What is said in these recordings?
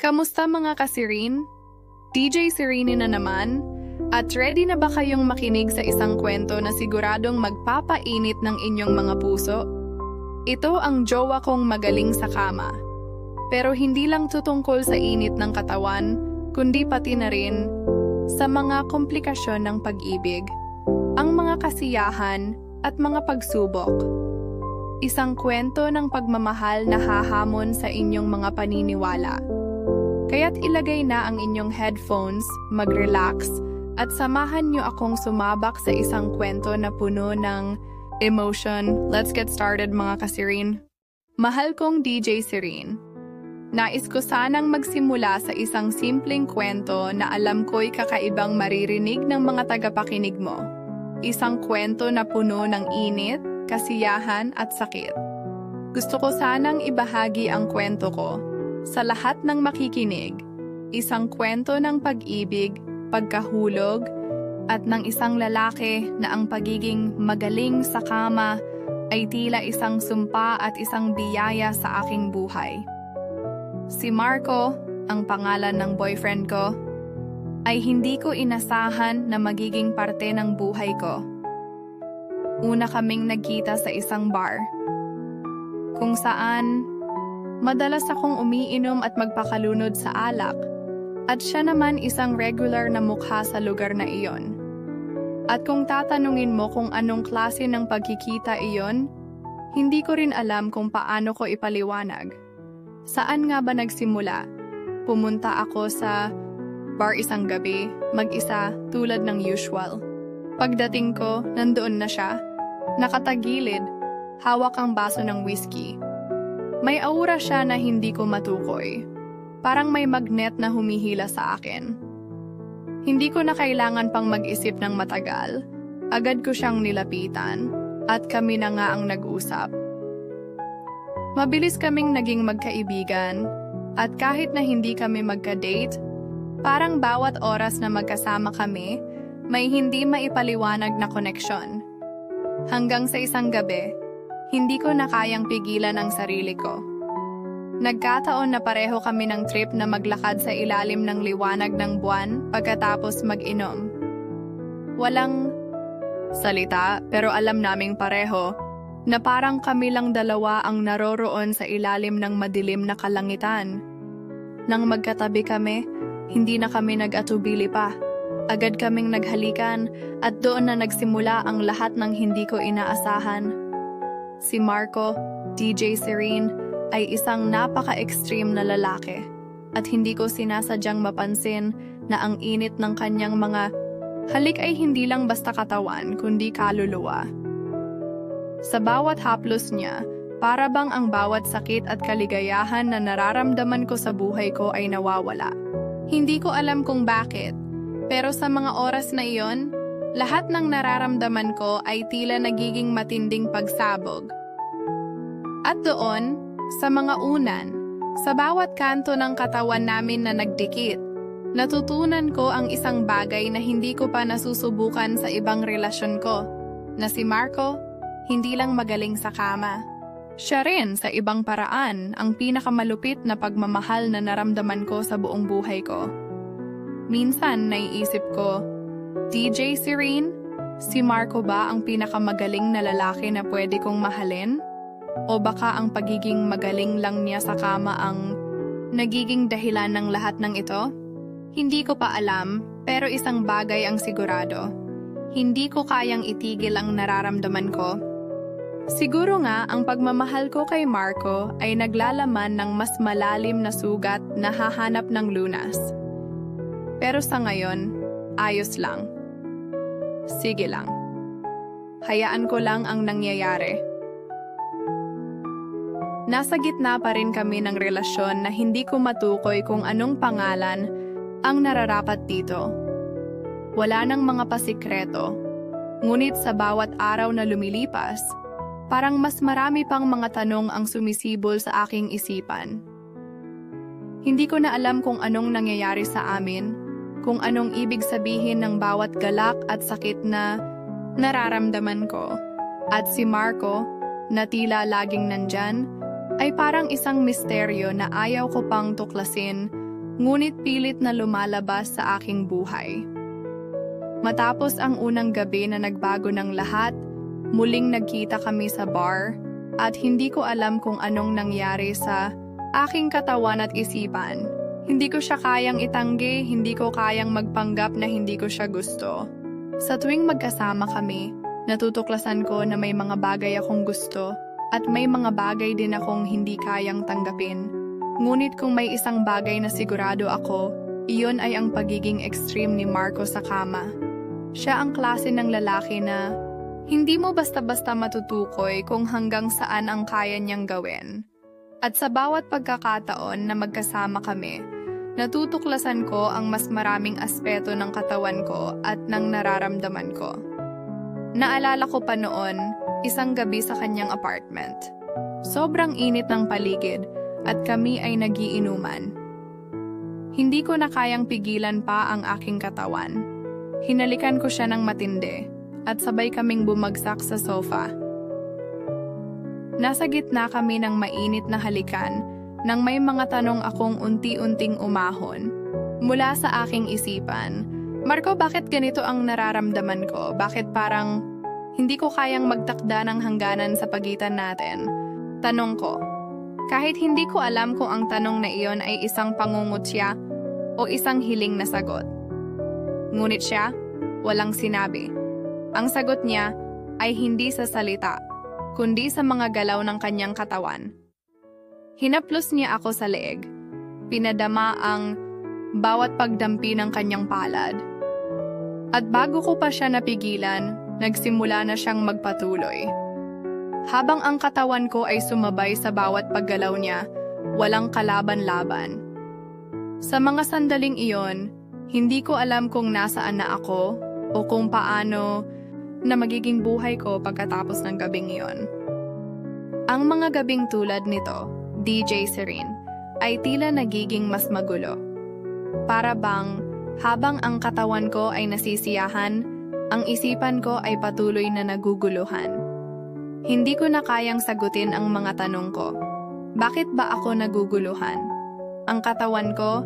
Kamusta mga kasirin? DJ Serene na naman. At ready na ba kayong makinig sa isang kwento na siguradong magpapainit ng inyong mga puso? Ito ang jowa kong magaling sa kama. Pero hindi lang tutungkol sa init ng katawan, kundi pati na rin sa mga komplikasyon ng pag-ibig, ang mga kasiyahan at mga pagsubok. Isang kwento ng pagmamahal na hahamon sa inyong mga paniniwala. Kaya't ilagay na ang inyong headphones, mag-relax, at samahan niyo akong sumabak sa isang kwento na puno ng emotion. Let's get started mga kasirin. Mahal kong DJ Serene. Nais ko sanang magsimula sa isang simpleng kwento na alam ko'y kakaibang maririnig ng mga tagapakinig mo. Isang kwento na puno ng init, kasiyahan at sakit. Gusto ko sanang ibahagi ang kwento ko sa lahat ng makikinig. Isang kwento ng pag-ibig, pagkahulog, at ng isang lalaki na ang pagiging magaling sa kama ay tila isang sumpa at isang biyaya sa aking buhay. Si Marco, ang pangalan ng boyfriend ko, ay hindi ko inasahan na magiging parte ng buhay ko. Una kaming nagkita sa isang bar, kung saan madalas akong umiinom at magpakalunod sa alak, at siya naman isang regular na mukha sa lugar na iyon. At kung tatanungin mo kung anong klase ng pagkikita iyon, hindi ko rin alam kung paano ko ipaliwanag. Saan nga ba nagsimula? Pumunta ako sa bar isang gabi, mag-isa, tulad ng usual. Pagdating ko, nandoon na siya. Nakatagilid, hawak ang baso ng whiskey. May aura siya na hindi ko matukoy. Parang may magnet na humihila sa akin. Hindi ko na kailangan pang mag-isip ng matagal. Agad ko siyang nilapitan, at kami na nga ang nag-usap. Mabilis kaming naging magkaibigan, at kahit na hindi kami magka-date, parang bawat oras na magkasama kami, may hindi maipaliwanag na koneksyon. Hanggang sa isang gabi, hindi ko na kayang pigilan ang sarili ko. Nagkataon na pareho kami ng trip na maglakad sa ilalim ng liwanag ng buwan pagkatapos mag-inom. Walang salita, pero alam naming pareho na parang kami lang dalawa ang naroroon sa ilalim ng madilim na kalangitan. Nang magkatabi kami, hindi na kami nag-atubili pa. Agad kaming naghalikan at doon na nagsimula ang lahat ng hindi ko inaasahan. Si Marco, DJ Serene, ay isang napaka-extreme na lalaki at hindi ko sinasadyang mapansin na ang init ng kanyang mga halik ay hindi lang basta katawan kundi kaluluwa. Sa bawat haplos niya, para bang ang bawat sakit at kaligayahan na nararamdaman ko sa buhay ko ay nawawala. Hindi ko alam kung bakit, pero sa mga oras na iyon, lahat ng nararamdaman ko ay tila nagiging matinding pagsabog. At doon, sa mga unan, sa bawat kanto ng katawan namin na nagdikit, natutunan ko ang isang bagay na hindi ko pa nasusubukan sa ibang relasyon ko, na si Marco, hindi lang magaling sa kama. Siya rin sa ibang paraan ang pinakamalupit na pagmamahal na naramdaman ko sa buong buhay ko. Minsan naiisip ko, DJ Serene, si Marco ba ang pinakamagaling na lalaki na pwede kong mahalin? O baka ang pagiging magaling lang niya sa kama ang nagiging dahilan ng lahat ng ito? Hindi ko pa alam, pero isang bagay ang sigurado. Hindi ko kayang itigil ang nararamdaman ko. Siguro nga ang pagmamahal ko kay Marco ay naglalaman ng mas malalim na sugat na hahanap ng lunas. Pero sa ngayon, ayos lang. Sige lang. Hayaan ko lang ang nangyayari. Nasa gitna pa rin kami ng relasyon na hindi ko matukoy kung anong pangalan ang nararapat dito. Wala nang mga pasikreto, ngunit sa bawat araw na lumilipas, parang mas marami pang mga tanong ang sumisibol sa aking isipan. Hindi ko na alam kung anong nangyayari sa amin, kung anong ibig sabihin ng bawat galak at sakit na nararamdaman ko. At si Marco, na tila laging nandyan, ay parang isang misteryo na ayaw ko pang tuklasin ngunit pilit na lumalabas sa aking buhay. Matapos ang unang gabi na nagbago ng lahat, muling nagkita kami sa bar at hindi ko alam kung anong nangyari sa aking katawan at isipan. Hindi ko siya kayang itanggi, hindi ko kayang magpanggap na hindi ko siya gusto. Sa tuwing magkasama kami, natutuklasan ko na may mga bagay akong gusto at may mga bagay din akong hindi kayang tanggapin. Ngunit kung may isang bagay na sigurado ako, iyon ay ang pagiging extreme ni Marco sa kama. Siya ang klase ng lalaki na hindi mo basta-basta matutukoy kung hanggang saan ang kaya niyang gawin. At sa bawat pagkakataon na magkasama kami, natutuklasan ko ang mas maraming aspeto ng katawan ko at ng nararamdaman ko. Naalala ko pa noon, isang gabi sa kanyang apartment. Sobrang init ng paligid at kami ay nagiinuman. Hindi ko na kayang pigilan pa ang aking katawan. Hinalikan ko siya ng matindi at sabay kaming bumagsak sa sofa. Nasa gitna kami ng mainit na halikan nang may mga tanong akong unti-unting umahon mula sa aking isipan. Marco, bakit ganito ang nararamdaman ko? Bakit parang hindi ko kayang magtakda ng hangganan sa pagitan natin? Tanong ko. Kahit hindi ko alam kung ang tanong na iyon ay isang pangungutya o isang hiling na sagot. Ngunit siya, walang sinabi. Ang sagot niya ay hindi sa salita, kundi sa mga galaw ng kanyang katawan. Hinaplos niya ako sa leeg. Pinadama ang bawat pagdampi ng kanyang palad. At bago ko pa siya napigilan, nagsimula na siyang magpatuloy. Habang ang katawan ko ay sumabay sa bawat paggalaw niya, walang kalaban-laban. Sa mga sandaling iyon, hindi ko alam kung nasaan na ako o kung paano na magiging buhay ko pagkatapos ng gabing iyon. Ang mga gabing tulad nito, DJ Serene, ay tila nagiging mas magulo. Para bang habang ang katawan ko ay nasisiyahan, ang isipan ko ay patuloy na naguguluhan. Hindi ko na kayang sagutin ang mga tanong ko. Bakit ba ako naguguluhan? Ang katawan ko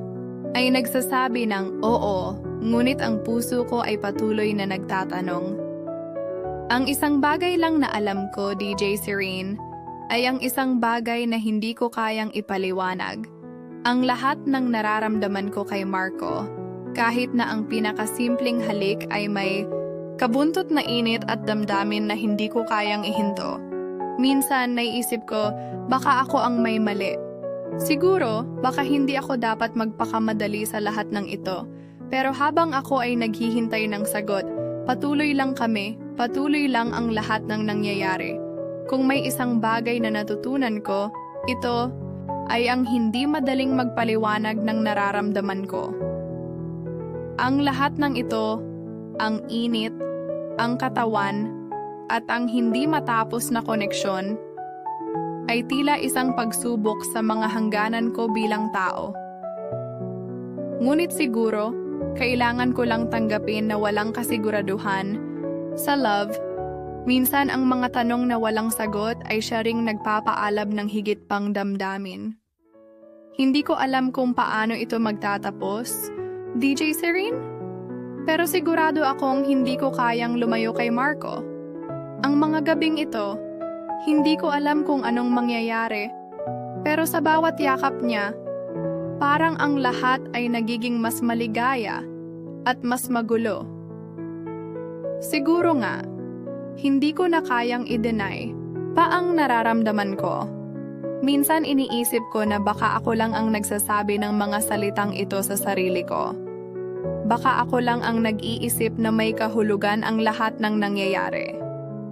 ay nagsasabi ng oo, ngunit ang puso ko ay patuloy na nagtatanong. Ang isang bagay lang na alam ko, DJ Serene, ay ang isang bagay na hindi ko kayang ipaliwanag. Ang lahat ng nararamdaman ko kay Marco, kahit na ang pinakasimpleng halik ay may kabuntot na init at damdamin na hindi ko kayang ihinto. Minsan naiisip ko, baka ako ang may mali. Siguro, baka hindi ako dapat magpakamadali sa lahat ng ito. Pero habang ako ay naghihintay ng sagot, patuloy lang kami, patuloy lang ang lahat ng nangyayari. Kung may isang bagay na natutunan ko, ito ay ang hindi madaling magpaliwanag ng nararamdaman ko. Ang lahat ng ito, ang init, ang katawan, at ang hindi matapos na koneksyon, ay tila isang pagsubok sa mga hangganan ko bilang tao. Ngunit siguro, kailangan ko lang tanggapin na walang kasiguraduhan. Sa love, minsan ang mga tanong na walang sagot ay siya ring nagpapaalab ng higit pang damdamin. Hindi ko alam kung paano ito magtatapos, DJ Serene? Pero sigurado akong hindi ko kayang lumayo kay Marco. Ang mga gabing ito, hindi ko alam kung anong mangyayari. Pero sa bawat yakap niya, parang ang lahat ay nagiging mas maligaya at mas magulo. Siguro nga, hindi ko na kayang i-deny pa ang nararamdaman ko. Minsan iniisip ko na baka ako lang ang nagsasabi ng mga salitang ito sa sarili ko. Baka ako lang ang nag-iisip na may kahulugan ang lahat ng nangyayari.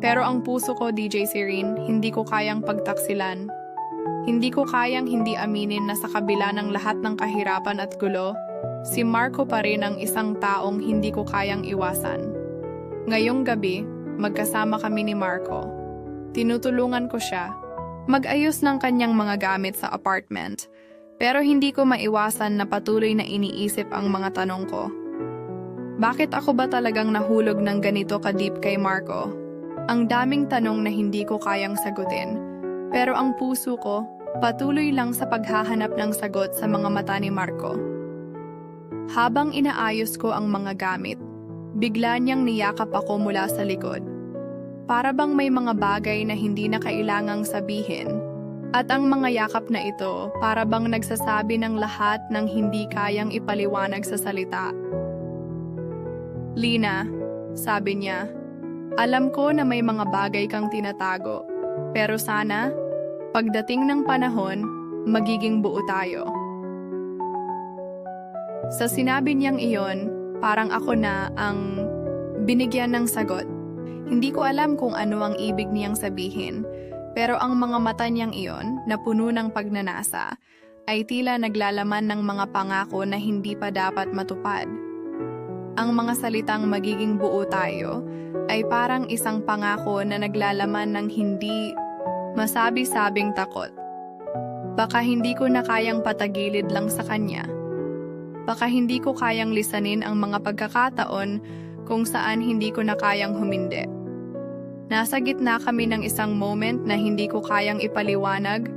Pero ang puso ko, DJ Serene, hindi ko kayang pagtaksilan. Hindi ko kayang hindi aminin na sa kabila ng lahat ng kahirapan at gulo, si Marco pa rin ang isang taong hindi ko kayang iwasan. Ngayong gabi, magkasama kami ni Marco. Tinutulungan ko siya mag-ayos ng kanyang mga gamit sa apartment, pero hindi ko maiwasan na patuloy na iniisip ang mga tanong ko. Bakit ako ba talagang nahulog ng ganito ka-deep kay Marco? Ang daming tanong na hindi ko kayang sagutin, pero ang puso ko patuloy lang sa paghahanap ng sagot sa mga mata ni Marco. Habang inaayos ko ang mga gamit, bigla niyang niyakap ako mula sa likod. Para bang may mga bagay na hindi na kailangang sabihin, at ang mga yakap na ito para bang nagsasabi ng lahat ng hindi kayang ipaliwanag sa salita. Lina, sabi niya, alam ko na may mga bagay kang tinatago, pero sana, pagdating ng panahon, magiging buo tayo. Sa sinabi niyang iyon, parang ako na ang binigyan ng sagot. Hindi ko alam kung ano ang ibig niyang sabihin, pero ang mga mata niyang iyon, na puno ng pagnanasa, ay tila naglalaman ng mga pangako na hindi pa dapat matupad. Ang mga salitang magiging buo tayo ay parang isang pangako na naglalaman ng hindi masabi-sabing takot. Baka hindi ko na kayang patagilid lang sa kanya. Baka hindi ko kayang lisanin ang mga pagkakataon kung saan hindi ko na kayang humindi. Nasa gitna kami ng isang moment na hindi ko kayang ipaliwanag.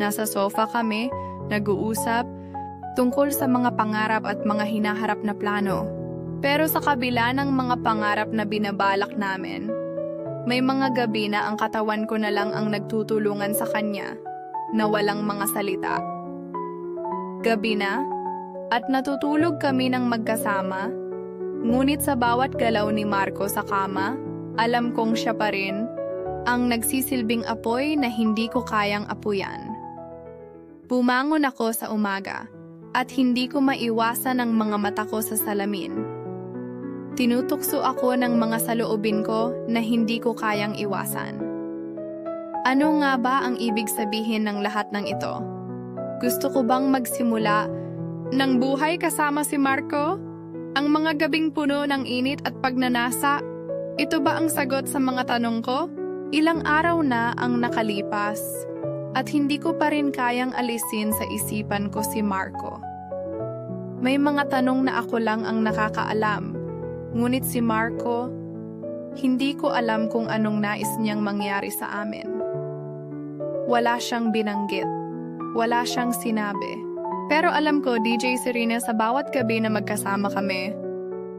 Nasa sofa kami, nag-uusap, tungkol sa mga pangarap at mga hinaharap na plano. Pero sa kabila ng mga pangarap na binabalak namin, may mga gabi na ang katawan ko na lang ang nagtutulungan sa kanya, na walang mga salita. Gabi na, at natutulog kami ng magkasama, ngunit sa bawat galaw ni Marco sa kama, alam kong siya pa rin ang nagsisilbing apoy na hindi ko kayang apuyan. Bumangon ako sa umaga at hindi ko maiwasan ang mga mata ko sa salamin. Tinutukso ako ng mga saloobin ko na hindi ko kayang iwasan. Ano nga ba ang ibig sabihin ng lahat ng ito? Gusto ko bang magsimula ng buhay kasama si Marco? Ang mga gabing puno ng init at pagnanasa, ito ba ang sagot sa mga tanong ko? Ilang araw na ang nakalipas at hindi ko pa rin kayang alisin sa isipan ko si Marco. May mga tanong na ako lang ang nakakaalam, ngunit si Marco, hindi ko alam kung anong nais niyang mangyari sa amin. Wala siyang binanggit, wala siyang sinabi. Pero alam ko, DJ Serena, sa bawat gabi na magkasama kami,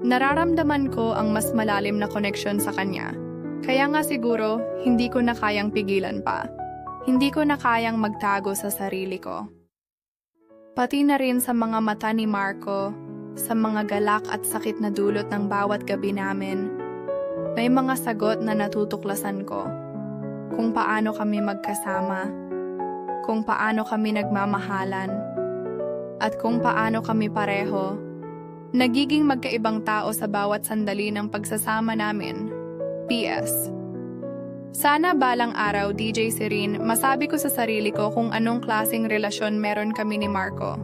nararamdaman ko ang mas malalim na koneksyon sa kanya. Kaya nga siguro, hindi ko na kayang pigilan pa. Hindi ko na kayang magtago sa sarili ko. Pati na rin sa mga mata ni Marco, sa mga galak at sakit na dulot ng bawat gabi namin, may mga sagot na natutuklasan ko. Kung paano kami magkasama, kung paano kami nagmamahalan, at kung paano kami pareho, nagiging magkaibang tao sa bawat sandali ng pagsasama namin. P.S. Sana balang araw, DJ Serene, masabi ko sa sarili ko kung anong klaseng relasyon meron kami ni Marco.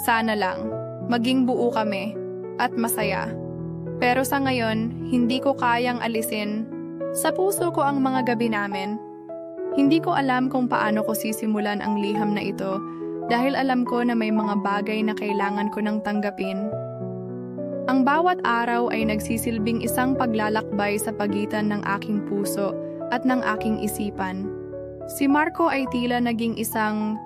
Sana lang, maging buo kami, at masaya. Pero sa ngayon, hindi ko kayang alisin sa puso ko ang mga gabi namin. Hindi ko alam kung paano ko sisimulan ang liham na ito dahil alam ko na may mga bagay na kailangan ko nang tanggapin. Ang bawat araw ay nagsisilbing isang paglalakbay sa pagitan ng aking puso at ng aking isipan. Si Marco ay tila naging isang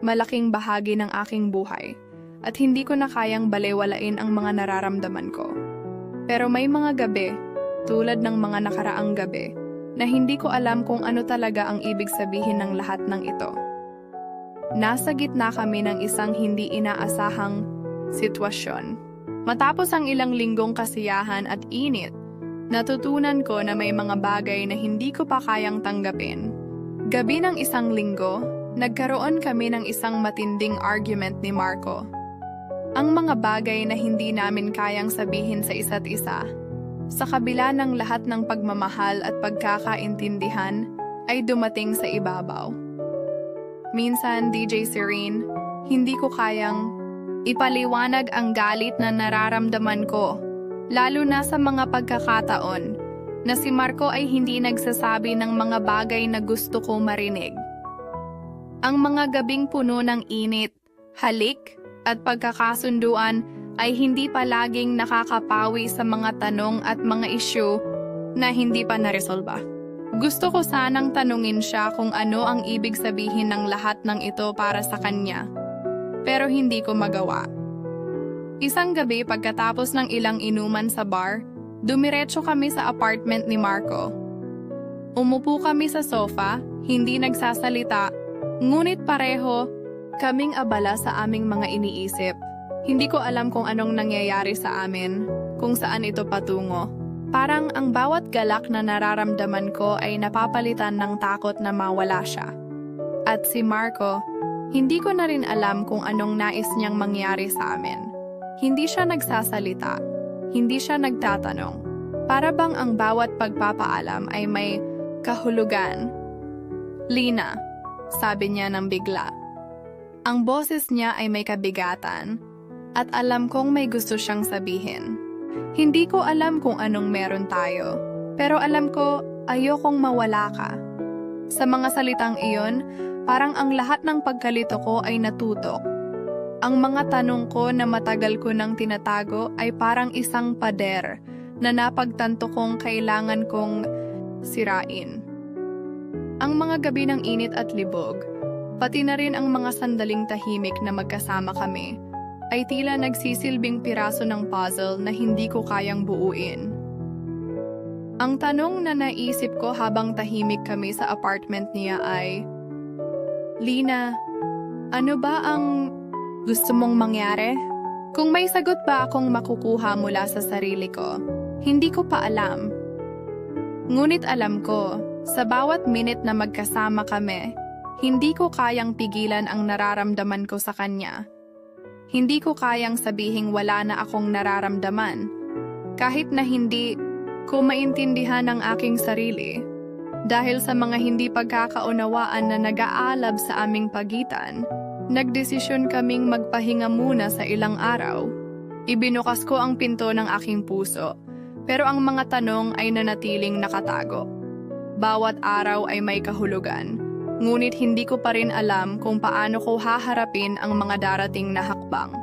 malaking bahagi ng aking buhay at hindi ko na kayang balewalain ang mga nararamdaman ko. Pero may mga gabi, tulad ng mga nakaraang gabi, na hindi ko alam kung ano talaga ang ibig sabihin ng lahat ng ito. Nasa gitna kami ng isang hindi inaasahang sitwasyon. Matapos ang ilang linggong kasiyahan at init, natutunan ko na may mga bagay na hindi ko pa kayang tanggapin. Gabi ng isang linggo, nagkaroon kami ng isang matinding argument ni Marco. Ang mga bagay na hindi namin kayang sabihin sa isa't isa, sa kabila ng lahat ng pagmamahal at pagkakaintindihan, ay dumating sa ibabaw. Minsan, DJ Serene, hindi ko kayang ipaliwanag ang galit na nararamdaman ko, lalo na sa mga pagkakataon na si Marco ay hindi nagsasabi ng mga bagay na gusto ko marinig. Ang mga gabing puno ng init, halik, at pagkakasunduan ay hindi palaging nakakapawi sa mga tanong at mga isyu na hindi pa naresolba. Gusto ko sanang tanungin siya kung ano ang ibig sabihin ng lahat ng ito para sa kanya. Pero hindi ko magawa. Isang gabi pagkatapos ng ilang inuman sa bar, dumiretso kami sa apartment ni Marco. Umupo kami sa sofa, hindi nagsasalita, ngunit pareho kaming abala sa aming mga iniisip. Hindi ko alam kung anong nangyayari sa amin, kung saan ito patungo. Parang ang bawat galak na nararamdaman ko ay napapalitan ng takot na mawala siya. At si Marco, hindi ko na rin alam kung anong nais niyang mangyari sa amin. Hindi siya nagsasalita, hindi siya nagtatanong. Para bang ang bawat pagpapaalam ay may kahulugan. Lina, sabi niya ng bigla. Ang boses niya ay may kabigatan, at alam kong may gusto siyang sabihin. Hindi ko alam kung anong meron tayo, pero alam ko ayokong mawala ka. Sa mga salitang iyon, parang ang lahat ng pagkalito ko ay natutok. Ang mga tanong ko na matagal ko nang tinatago ay parang isang pader na napagtanto kong kailangan kong sirain. Ang mga gabi ng init at libog, pati na rin ang mga sandaling tahimik na magkasama kami, ay tila nagsisilbing piraso ng puzzle na hindi ko kayang buuin. Ang tanong na naisip ko habang tahimik kami sa apartment niya ay, Lina, ano ba ang gusto mong mangyari? Kung may sagot ba akong makukuha mula sa sarili ko, hindi ko pa alam. Ngunit alam ko, sa bawat minute na magkasama kami, hindi ko kayang pigilan ang nararamdaman ko sa kanya. Hindi ko kayang sabihing wala na akong nararamdaman. Kahit na hindi ko maintindihan ang aking sarili. Dahil sa mga hindi pagkakaunawaan na nag-aalab sa aming pagitan, nagdesisyon kaming magpahinga muna sa ilang araw. Ibinukas ko ang pinto ng aking puso, pero ang mga tanong ay nanatiling nakatago. Bawat araw ay may kahulugan, ngunit hindi ko pa rin alam kung paano ko haharapin ang mga darating na hakbang.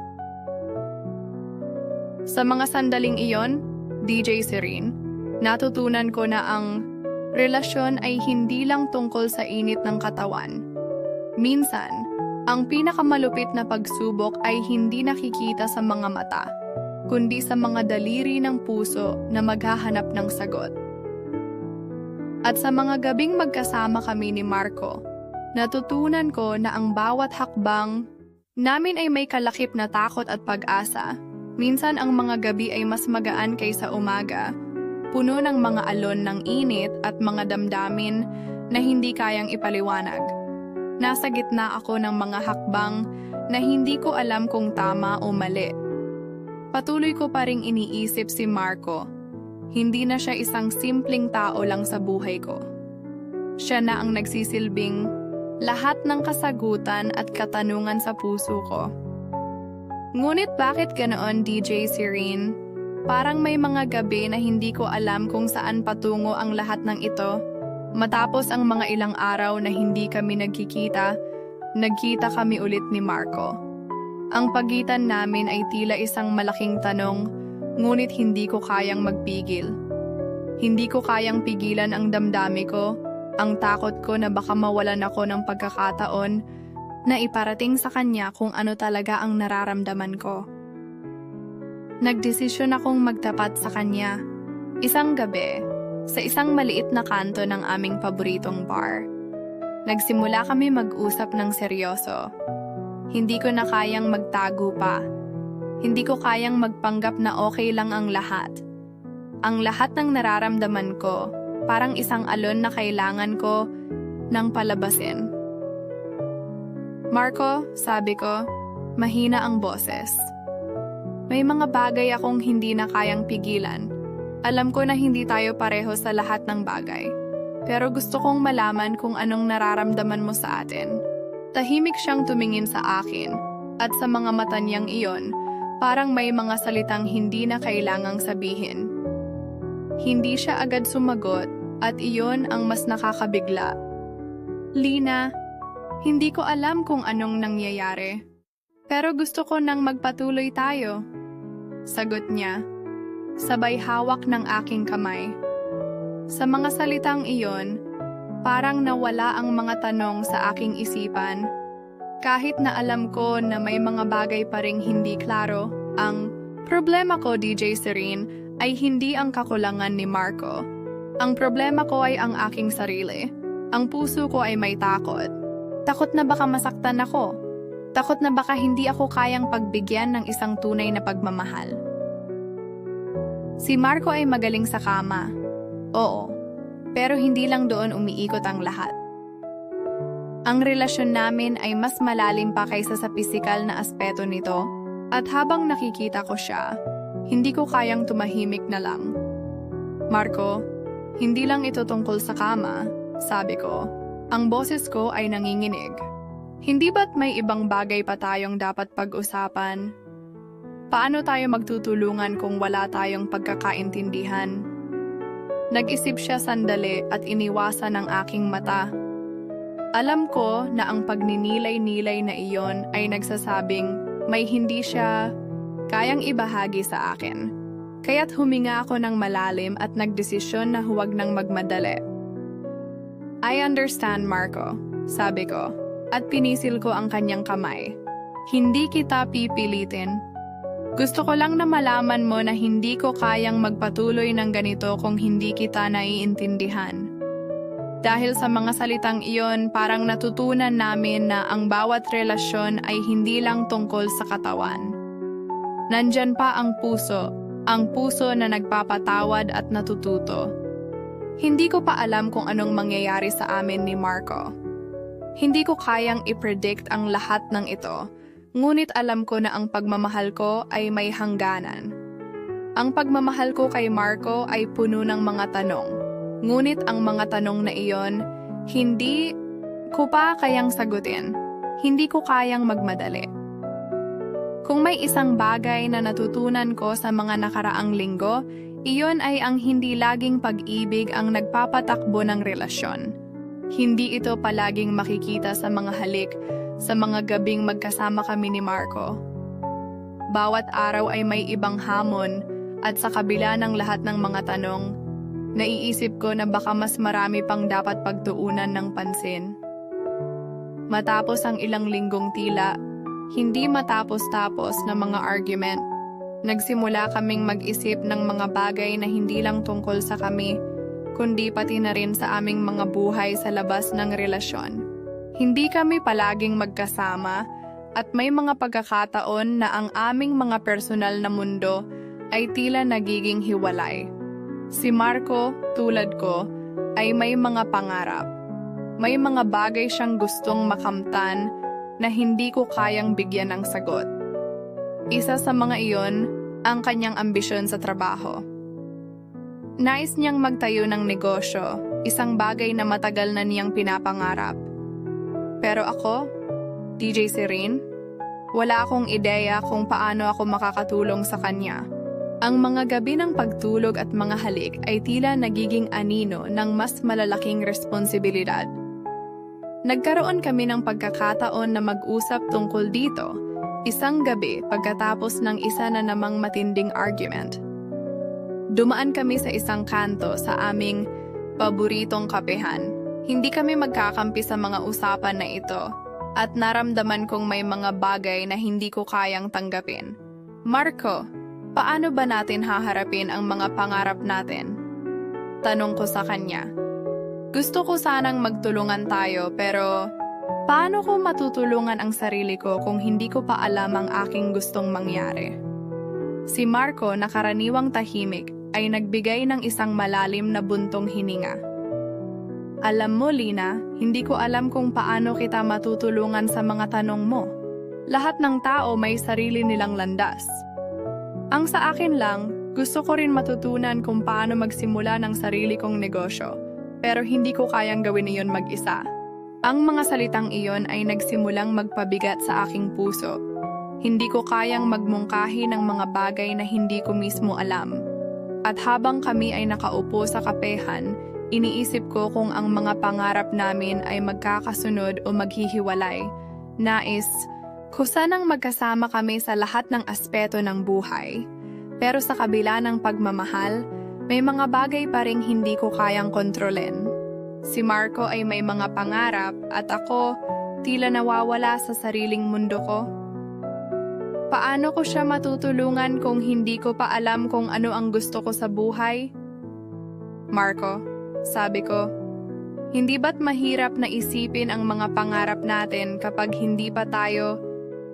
Sa mga sandaling iyon, DJ Serene, natutunan ko na ang relasyon ay hindi lang tungkol sa init ng katawan. Minsan, ang pinakamalupit na pagsubok ay hindi nakikita sa mga mata, kundi sa mga daliri ng puso na maghahanap ng sagot. At sa mga gabing magkasama kami ni Marco, natutunan ko na ang bawat hakbang namin ay may kalakip na takot at pag-asa. Minsan ang mga gabi ay mas magaan kaysa umaga, puno ng mga alon ng init at mga damdamin na hindi kayang ipaliwanag. Nasa gitna ako ng mga hakbang na hindi ko alam kung tama o mali. Patuloy ko pa ring iniisip si Marco. Hindi na siya isang simpleng tao lang sa buhay ko. Siya na ang nagsisilbing lahat ng kasagutan at katanungan sa puso ko. Ngunit bakit ganoon, DJ Serene? Parang may mga gabi na hindi ko alam kung saan patungo ang lahat ng ito. Matapos ang mga ilang araw na hindi kami nagkita kami ulit ni Marco. Ang pagitan namin ay tila isang malaking tanong, ngunit hindi ko kayang magpigil. Hindi ko kayang pigilan ang damdami ko, ang takot ko na baka mawalan ako ng pagkakataon na iparating sa kanya kung ano talaga ang nararamdaman ko. Nagdesisyon akong magtapat sa kanya. Isang gabi, sa isang maliit na kanto ng aming paboritong bar, nagsimula kami mag-usap ng seryoso. Hindi ko na kayang magtago pa. Hindi ko kayang magpanggap na okay lang ang lahat. Ang lahat ng nararamdaman ko, parang isang alon na kailangan ko nang palabasin. Marco, sabi ko, mahina ang boses. May mga bagay akong hindi na kayang pigilan. Alam ko na hindi tayo pareho sa lahat ng bagay. Pero gusto kong malaman kung anong nararamdaman mo sa atin. Tahimik siyang tumingin sa akin, at sa mga mata niyang iyon, parang may mga salitang hindi na kailangang sabihin. Hindi siya agad sumagot, at iyon ang mas nakakabigla. Lina, hindi ko alam kung anong nangyayari. Pero gusto ko nang magpatuloy tayo. Sagot niya, sabay hawak ng aking kamay. Sa mga salitang iyon, parang nawala ang mga tanong sa aking isipan. Kahit na alam ko na may mga bagay pa ring hindi klaro, Ang problema ko, DJ Serene, ay hindi ang kakulangan ni Marco. Ang problema ko ay ang aking sarili. Ang puso ko ay may takot. Takot na baka masaktan ako. Takot na baka hindi ako kayang pagbigyan ng isang tunay na pagmamahal. Si Marco ay magaling sa kama. Oo, pero hindi lang doon umiikot ang lahat. Ang relasyon namin ay mas malalim pa kaysa sa pisikal na aspeto nito, at habang nakikita ko siya, hindi ko kayang tumahimik na lang. Marco, hindi lang ito tungkol sa kama, sabi ko. Ang boses ko ay nanginginig. Hindi ba't may ibang bagay pa tayong dapat pag-usapan? Paano tayo magtutulungan kung wala tayong pagkakaintindihan? Nag-isip siya sandali at iniwasan ang aking mata. Alam ko na ang pagninilay-nilay na iyon ay nagsasabing may hindi siya kayang ibahagi sa akin. Kaya't huminga ako ng malalim at nagdesisyon na huwag nang magmadali. I understand, Marco, sabi ko, at pinisil ko ang kanyang kamay. Hindi kita pipilitin. Gusto ko lang na malaman mo na hindi ko kayang magpatuloy ng ganito kung hindi kita naiintindihan. Dahil sa mga salitang iyon, parang natutunan namin na ang bawat relasyon ay hindi lang tungkol sa katawan. Nandyan pa ang puso na nagpapatawad at natututo. Hindi ko pa alam kung anong mangyayari sa amin ni Marco. Hindi ko kayang i-predict ang lahat ng ito, ngunit alam ko na ang pagmamahal ko ay may hangganan. Ang pagmamahal ko kay Marco ay puno ng mga tanong, ngunit ang mga tanong na iyon, hindi ko pa kayang sagutin. Hindi ko kayang magmadali. Kung may isang bagay na natutunan ko sa mga nakaraang linggo, iyon ay ang hindi laging pag-ibig ang nagpapatakbo ng relasyon. Hindi ito palaging makikita sa mga halik, sa mga gabing magkasama kami ni Marco. Bawat araw ay may ibang hamon, at sa kabila ng lahat ng mga tanong, naiisip ko na baka mas marami pang dapat pagtuunan ng pansin. Matapos ang ilang linggong tila, hindi matapos-tapos na mga argument, nagsimula kaming mag-isip ng mga bagay na hindi lang tungkol sa kami, kundi pati na rin sa aming mga buhay sa labas ng relasyon. Hindi kami palaging magkasama at may mga pagkakataon na ang aming mga personal na mundo ay tila nagiging hiwalay. Si Marco, tulad ko, ay may mga pangarap. May mga bagay siyang gustong makamtan na hindi ko kayang bigyan ng sagot. Isa sa mga iyon, ang kanyang ambisyon sa trabaho. Nais niyang magtayo ng negosyo, isang bagay na matagal na niyang pinapangarap. Pero ako, DJ Serene, wala akong ideya kung paano ako makakatulong sa kanya. Ang mga gabi ng pagtulog at mga halik ay tila nagiging anino ng mas malalaking responsibilidad. Nagkaroon kami ng pagkakataon na mag-usap tungkol dito, isang gabi pagkatapos ng isa na namang matinding argument. Dumaan kami sa isang kanto sa aming paboritong kapehan. Hindi kami magkakampi sa mga usapan na ito at naramdaman kong may mga bagay na hindi ko kayang tanggapin. Marco, paano ba natin haharapin ang mga pangarap natin? Tanong ko sa kanya. Gusto ko sanang magtulungan tayo pero paano ko matutulungan ang sarili ko kung hindi ko pa alam ang aking gustong mangyari? Si Marco na karaniwang tahimik ay nagbigay ng isang malalim na buntong hininga. Alam mo, Lina, hindi ko alam kung paano kita matutulungan sa mga tanong mo. Lahat ng tao may sarili nilang landas. Ang sa akin lang, gusto ko rin matutunan kung paano magsimula ng sarili kong negosyo, pero hindi ko kayang gawin iyon mag-isa. Ang mga salitang iyon ay nagsimulang magpabigat sa aking puso. Hindi ko kayang magmungkahi ng mga bagay na hindi ko mismo alam. At habang kami ay nakaupo sa kapehan, iniisip ko kung ang mga pangarap namin ay magkakasunod o maghihiwalay. Nais ko sanang magkasama kami sa lahat ng aspeto ng buhay. Pero sa kabila ng pagmamahal, may mga bagay pa ring hindi ko kayang kontrolin. Si Marco ay may mga pangarap at ako tila nawawala sa sariling mundo ko. Paano ko siya matutulungan kung hindi ko pa alam kung ano ang gusto ko sa buhay? Marco, sabi ko, hindi ba't mahirap na isipin ang mga pangarap natin kapag hindi pa tayo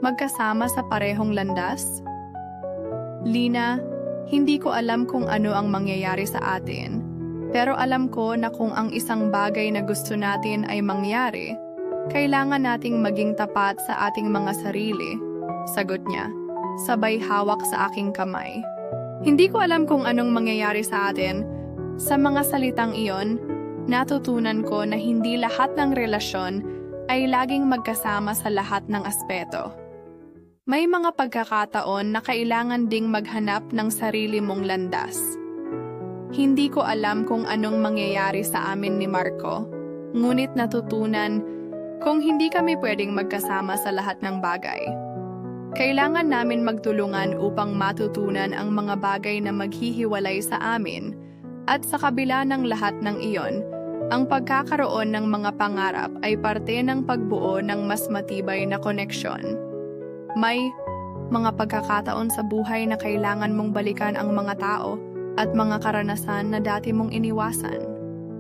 magkasama sa parehong landas? Lina, hindi ko alam kung ano ang mangyayari sa atin, pero alam ko na kung ang isang bagay na gusto natin ay mangyari, kailangan nating maging tapat sa ating mga sarili. Sagot niya, sabay hawak sa aking kamay. Hindi ko alam kung anong mangyayari sa atin. Sa mga salitang iyon, natutunan ko na hindi lahat ng relasyon ay laging magkasama sa lahat ng aspeto. May mga pagkakataon na kailangan ding maghanap ng sarili mong landas. Hindi ko alam kung anong mangyayari sa amin ni Marco, ngunit natutunan kung hindi kami pwedeng magkasama sa lahat ng bagay. Kailangan namin magtulungan upang matutunan ang mga bagay na maghihiwalay sa amin at sa kabila ng lahat ng iyon, ang pagkakaroon ng mga pangarap ay parte ng pagbuo ng mas matibay na koneksyon. May mga pagkakataon sa buhay na kailangan mong balikan ang mga tao at mga karanasan na dati mong iniwasan.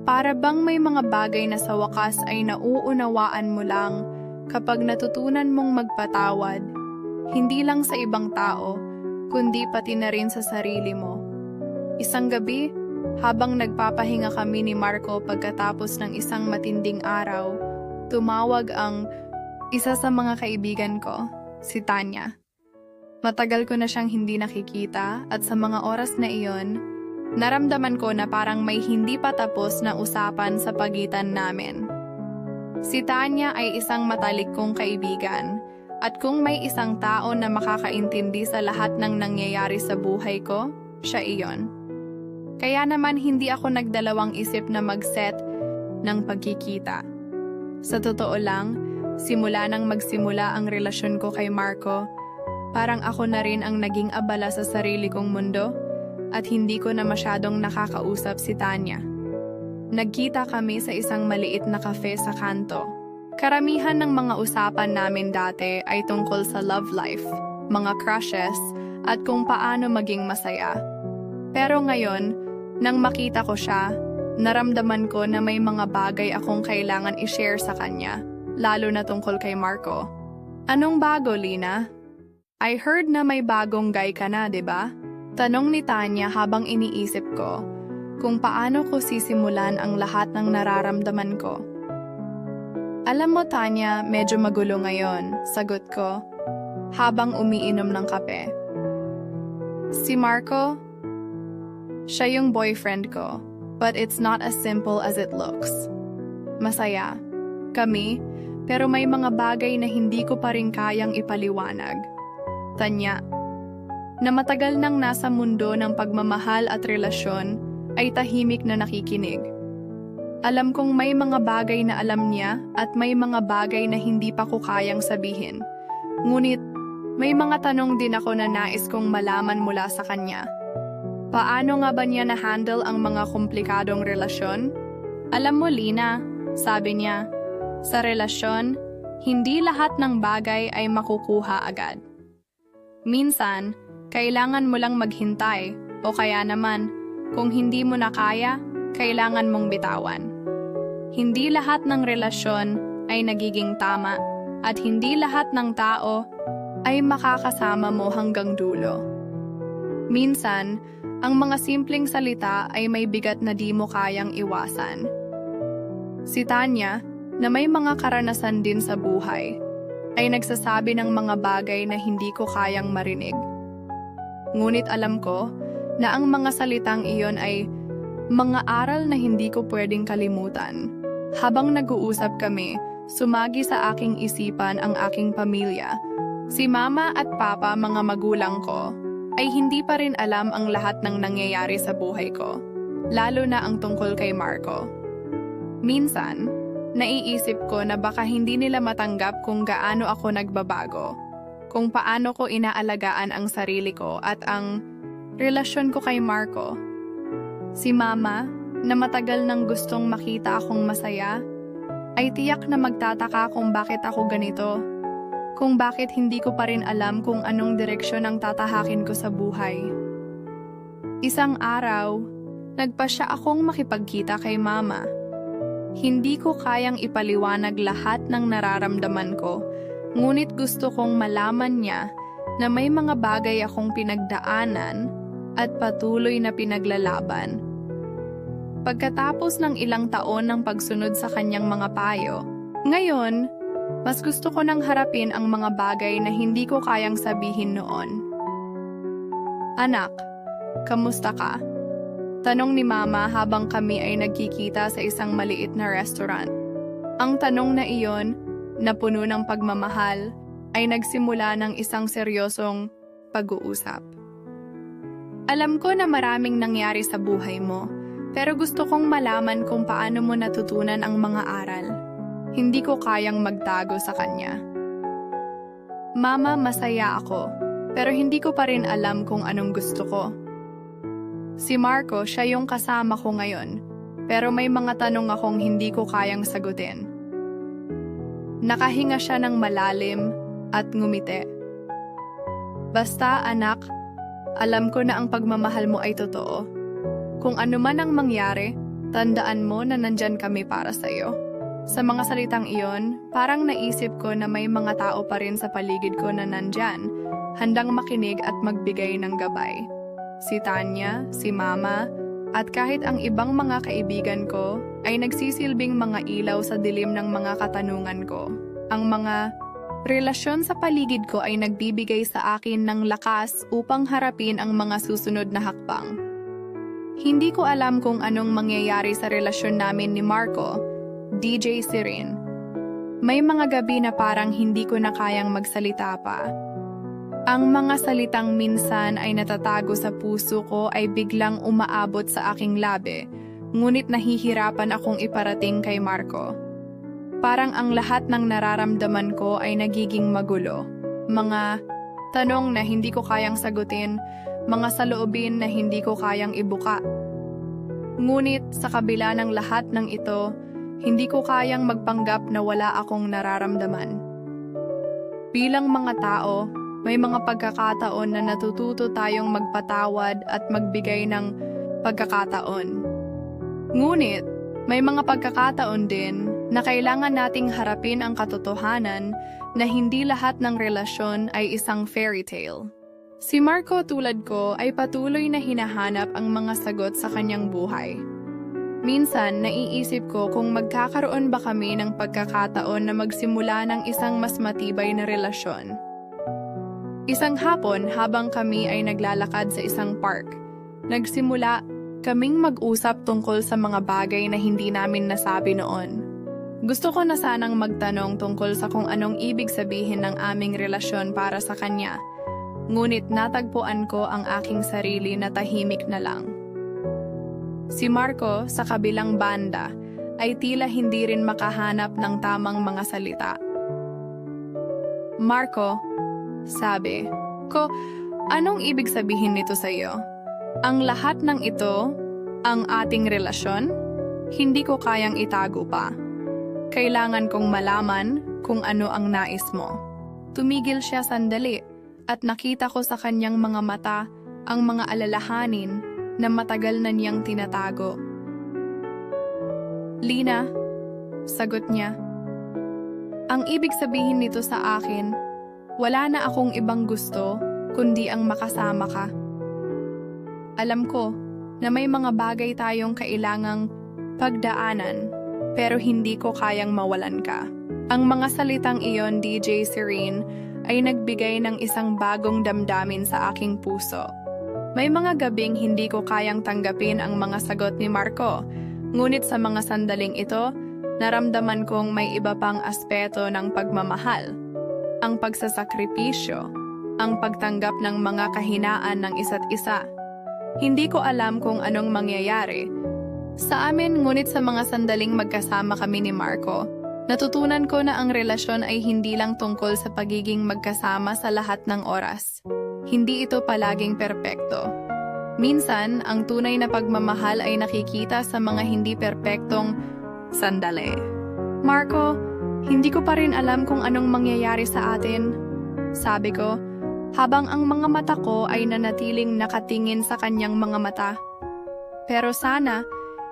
Para bang may mga bagay na sa wakas ay nauunawaan mo lang kapag natutunan mong magpatawad, hindi lang sa ibang tao, kundi pati na rin sa sarili mo. Isang gabi, habang nagpapahinga kami ni Marco pagkatapos ng isang matinding araw, tumawag ang isa sa mga kaibigan ko, si Tanya. Matagal ko na siyang hindi nakikita at sa mga oras na iyon, naramdaman ko na parang may hindi pa tapos na usapan sa pagitan namin. Si Tanya ay isang matalik kong kaibigan at kung may isang tao na makakaintindi sa lahat ng nangyayari sa buhay ko, siya iyon. Kaya naman hindi ako nagdalawang isip na mag-set ng pagkikita. Sa totoo lang, simula nang magsimula ang relasyon ko kay Marco, parang ako na rin ang naging abala sa sarili kong mundo at hindi ko na masyadong nakakausap si Tanya. Nagkita kami sa isang maliit na cafe sa kanto. Karamihan ng mga usapan namin dati ay tungkol sa love life, mga crushes, at kung paano maging masaya. Pero ngayon, nang makita ko siya, naramdaman ko na may mga bagay akong kailangan i-share sa kanya, lalo na tungkol kay Marco. Anong bago, Lina? I heard na may bagong guy ka na, 'di ba? Tanong ni Tanya habang iniisip ko kung paano ko sisimulan ang lahat ng nararamdaman ko. Alam mo, Tanya, medyo magulo ngayon, sagot ko, habang umiinom ng kape. Si Marco, siya yung boyfriend ko, but it's not as simple as it looks. Masaya, kami, pero may mga bagay na hindi ko pa rin kayang ipaliwanag. Tanya, na matagal nang nasa mundo ng pagmamahal at relasyon, ay tahimik na nakikinig. Alam kong may mga bagay na alam niya at may mga bagay na hindi pa ko kayang sabihin. Ngunit, may mga tanong din ako na nais kong malaman mula sa kanya. Paano nga ba niya na-handle ang mga komplikadong relasyon? Alam mo, Lina, sabi niya, sa relasyon, hindi lahat ng bagay ay makukuha agad. Minsan, kailangan mo lang maghintay o kaya naman, kung hindi mo na kaya, kailangan mong bitawan. Hindi lahat ng relasyon ay nagiging tama at hindi lahat ng tao ay makakasama mo hanggang dulo. Minsan, ang mga simpleng salita ay may bigat na di mo kayang iwasan. Si Tanya, na may mga karanasan din sa buhay, ay nagsasabi ng mga bagay na hindi ko kayang marinig. Ngunit alam ko na ang mga salitang iyon ay mga aral na hindi ko pwedeng kalimutan. Habang nag-uusap kami, sumagi sa aking isipan ang aking pamilya. Si Mama at Papa, mga magulang ko, ay hindi pa rin alam ang lahat ng nangyayari sa buhay ko, lalo na ang tungkol kay Marco. Minsan, naiisip ko na baka hindi nila matanggap kung gaano ako nagbabago, kung paano ko inaalagaan ang sarili ko at ang relasyon ko kay Marco. Si Mama, na matagal nang gustong makita akong masaya, ay tiyak na magtataka kung bakit ako ganito. kung bakit hindi ko pa rin alam kung anong direksyon ang tatahakin ko sa buhay. Isang araw, nagpasya akong makipagkita kay Mama. Hindi ko kayang ipaliwanag lahat ng nararamdaman ko, ngunit gusto kong malaman niya na may mga bagay akong pinagdaanan at patuloy na pinaglalaban. Pagkatapos ng ilang taon ng pagsunod sa kanyang mga payo, ngayon, mas gusto ko nang harapin ang mga bagay na hindi ko kayang sabihin noon. Anak, kamusta ka? Tanong ni Mama habang kami ay nagkikita sa isang maliit na restaurant. Ang tanong na iyon, na puno ng pagmamahal, ay nagsimula ng isang seryosong pag-uusap. Alam ko na maraming nangyari sa buhay mo, pero gusto kong malaman kung paano mo natutunan ang mga aral. Hindi ko kayang magtago sa kanya. Mama, masaya ako, pero hindi ko pa rin alam kung anong gusto ko. Si Marco, siya yung kasama ko ngayon, pero may mga tanong akong hindi ko kayang sagutin. Nakahinga siya ng malalim at ngumiti. Basta, anak, alam ko na ang pagmamahal mo ay totoo. Kung ano man ang mangyari, tandaan mo na nandyan kami para sa iyo. Sa mga salitang iyon, parang naisip ko na may mga tao pa rin sa paligid ko na nandyan, handang makinig at magbigay ng gabay. Si Tanya, si Mama, at kahit ang ibang mga kaibigan ko ay nagsisilbing mga ilaw sa dilim ng mga katanungan ko. Ang mga relasyon sa paligid ko ay nagbibigay sa akin ng lakas upang harapin ang mga susunod na hakbang. Hindi ko alam kung anong mangyayari sa relasyon namin ni Marco, DJ Sirin. May mga gabi na parang hindi ko na kayang magsalita pa. Ang mga salitang minsan ay natatago sa puso ko ay biglang umaabot sa aking labi, ngunit nahihirapan akong iparating kay Marco. Parang ang lahat ng nararamdaman ko ay nagiging magulo. Mga tanong na hindi ko kayang sagutin, mga saloobin na hindi ko kayang ibuka. Ngunit sa kabila ng lahat ng ito, hindi ko kayang magpanggap na wala akong nararamdaman. Bilang mga tao, may mga pagkakataon na natututo tayong magpatawad at magbigay ng pagkakataon. Ngunit, may mga pagkakataon din na kailangan nating harapin ang katotohanan na hindi lahat ng relasyon ay isang fairy tale. Si Marco tulad ko ay patuloy na hinahanap ang mga sagot sa kanyang buhay. Minsan, naiisip ko kung magkakaroon ba kami ng pagkakataon na magsimula ng isang mas matibay na relasyon. Isang hapon habang kami ay naglalakad sa isang park, nagsimula kaming mag-usap tungkol sa mga bagay na hindi namin nasabi noon. Gusto ko na sanang magtanong tungkol sa kung anong ibig sabihin ng aming relasyon para sa kanya, ngunit natagpuan ko ang aking sarili na tahimik na lang. Si Marco, sa kabilang banda, ay tila hindi rin makahanap ng tamang mga salita. Marco, sabi ko, anong ibig sabihin nito sa iyo? Ang lahat ng ito, ang ating relasyon, hindi ko kayang itago pa. Kailangan kong malaman kung ano ang nais mo. Tumigil siya sandali at nakita ko sa kanyang mga mata ang mga alalahanin na matagal na niyang tinatago. Lina, sagot niya. Ang ibig sabihin nito sa akin, wala na akong ibang gusto kundi ang makasama ka. Alam ko na may mga bagay tayong kailangang pagdaanan, pero hindi ko kayang mawalan ka. Ang mga salitang iyon, DJ Sirin, ay nagbigay ng isang bagong damdamin sa aking puso. May mga gabing hindi ko kayang tanggapin ang mga sagot ni Marco, ngunit sa mga sandaling ito, naramdaman kong may iba pang aspeto ng pagmamahal. Ang pagsasakripisyo, ang pagtanggap ng mga kahinaan ng isa't isa. Hindi ko alam kung anong mangyayari sa amin, ngunit sa mga sandaling magkasama kami ni Marco, natutunan ko na ang relasyon ay hindi lang tungkol sa pagiging magkasama sa lahat ng oras. Hindi ito palaging perpekto. Minsan, ang tunay na pagmamahal ay nakikita sa mga hindi perpektong sandali. Marco, Hindi ko pa rin alam kung anong mangyayari sa atin, sabi ko, habang ang mga mata ko ay nanatiling nakatingin sa kanyang mga mata. Pero sana,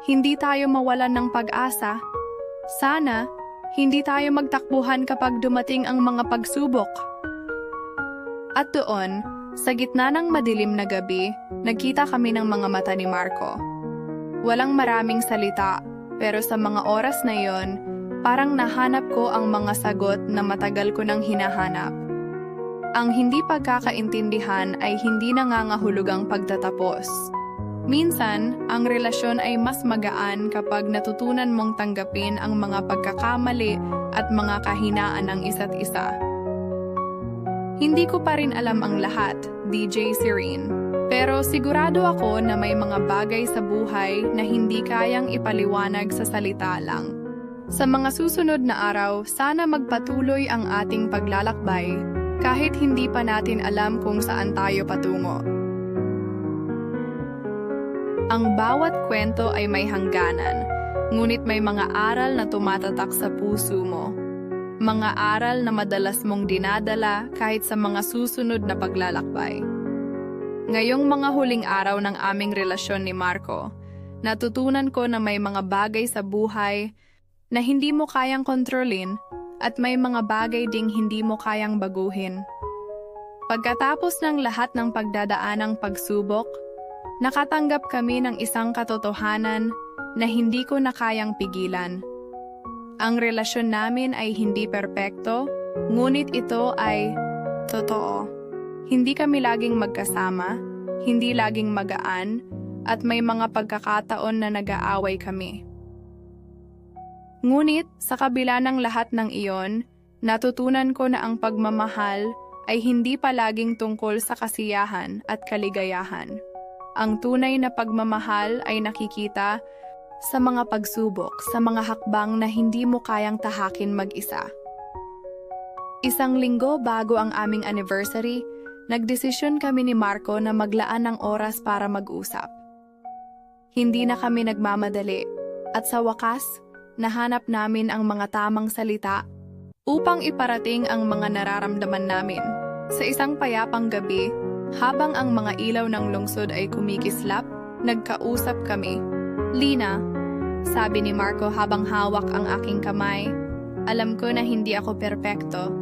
hindi tayo mawalan ng pag-asa. Sana, hindi tayo magtakbuhan kapag dumating ang mga pagsubok. At doon, sa gitna ng madilim na gabi, nagkita kami ng mga mata ni Marco. Walang maraming salita, pero sa mga oras na yon, parang nahanap ko ang mga sagot na matagal ko nang hinahanap. Ang hindi pagkakaintindihan ay hindi nangangahulugang pagtatapos. Minsan, ang relasyon ay mas magaan kapag natutunan mong tanggapin ang mga pagkakamali at mga kahinaan ng isa't isa. Hindi ko pa rin alam ang lahat, DJ Serene. Pero sigurado ako na may mga bagay sa buhay na hindi kayang ipaliwanag sa salita lang. Sa mga susunod na araw, sana magpatuloy ang ating paglalakbay kahit hindi pa natin alam kung saan tayo patungo. Ang bawat kwento ay may hangganan, ngunit may mga aral na tumatatak sa puso mo. Mga aral na madalas mong dinadala kahit sa mga susunod na paglalakbay. Ngayong mga huling araw ng aming relasyon ni Marco, natutunan ko na may mga bagay sa buhay na hindi mo kayang kontrolin at may mga bagay ding hindi mo kayang baguhin. Pagkatapos ng lahat ng pagdadaanang pagsubok, nakatanggap kami ng isang katotohanan na hindi ko na kayang pigilan. Ang relasyon namin ay hindi perpekto, ngunit ito ay totoo. Hindi kami laging magkasama, hindi laging magaan, at may mga pagkakataon na nag-aaway kami. Ngunit sa kabila ng lahat ng iyon, natutunan ko na ang pagmamahal ay hindi palaging tungkol sa kasiyahan at kaligayahan. Ang tunay na pagmamahal ay nakikita sa mga pagsubok, sa mga hakbang na hindi mo kayang tahakin mag-isa. Isang linggo bago ang aming anniversary, nagdesisyon kami ni Marco na maglaan ng oras para mag-usap. Hindi na kami nagmamadali, at sa wakas, nahanap namin ang mga tamang salita upang iparating ang mga nararamdaman namin. Sa isang payapang gabi, habang ang mga ilaw ng lungsod ay kumikislap, nagkausap kami. Lina, sabi ni Marco habang hawak ang aking kamay, alam ko na hindi ako perpekto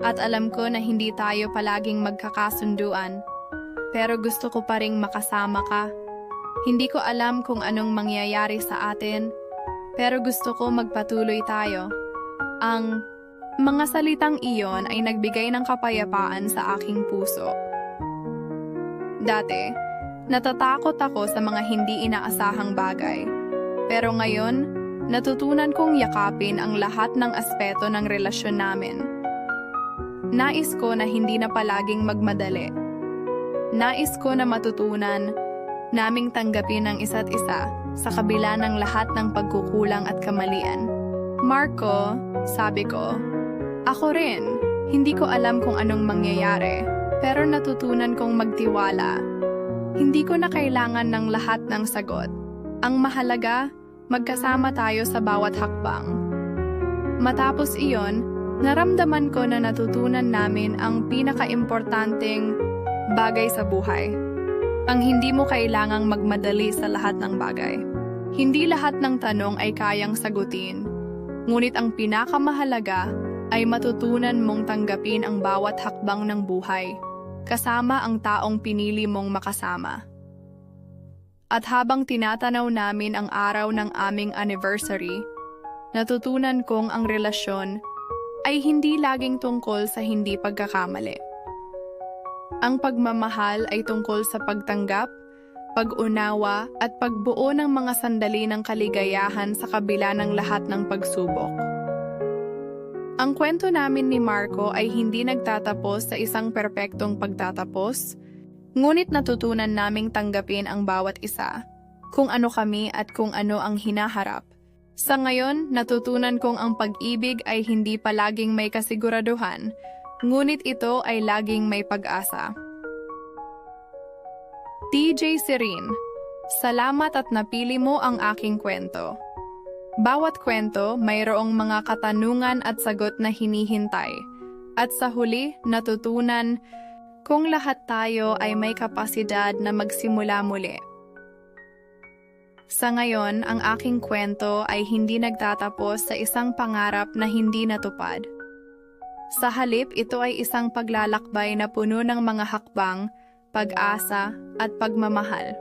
at alam ko na hindi tayo palaging magkakasunduan, pero gusto ko pa ring makasama ka. Hindi ko alam kung anong mangyayari sa atin, pero gusto ko magpatuloy tayo. Ang mga salitang iyon ay nagbigay ng kapayapaan sa aking puso. Dati, natatakot ako sa mga hindi inaasahang bagay. Pero ngayon, natutunan kong yakapin ang lahat ng aspeto ng relasyon namin. Nais ko na hindi na palaging magmadali. Nais ko na matutunan naming tanggapin ang isa't isa sa kabila ng lahat ng pagkukulang at kamalian. Marco, sabi ko, ako rin, hindi ko alam kung anong mangyayari. Pero natutunan kong magtiwala. Hindi ko na kailangan ng lahat ng sagot. Ang mahalaga, magkasama tayo sa bawat hakbang. Matapos iyon, naramdaman ko na natutunan namin ang pinakaimportanteng bagay sa buhay. Ang hindi mo kailangang magmadali sa lahat ng bagay. Hindi lahat ng tanong ay kayang sagutin. Ngunit ang pinakamahalaga ay matutunan mong tanggapin ang bawat hakbang ng buhay, kasama ang taong pinili mong makasama. At habang tinatanaw namin ang araw ng aming anniversary, natutunan kong ang relasyon ay hindi laging tungkol sa hindi pagkakamali. Ang pagmamahal ay tungkol sa pagtanggap, pag-unawa at pagbuo ng mga sandali ng kaligayahan sa kabila ng lahat ng pagsubok. Ang kwento namin ni Marco ay hindi nagtatapos sa isang perpektong pagtatapos, ngunit natutunan naming tanggapin ang bawat isa, kung ano kami at kung ano ang hinaharap. Sa ngayon, natutunan kong ang pag-ibig ay hindi palaging may kasiguraduhan, ngunit ito ay laging may pag-asa. DJ Serene, salamat at napili mo ang aking kwento. Bawat kwento mayroong mga katanungan at sagot na hinihintay. At sa huli, natutunan kung lahat tayo ay may kapasidad na magsimula muli. Sa ngayon, ang aking kwento ay hindi nagtatapos sa isang pangarap na hindi natupad. Sa halip, ito ay isang paglalakbay na puno ng mga hakbang, pag-asa, at pagmamahal.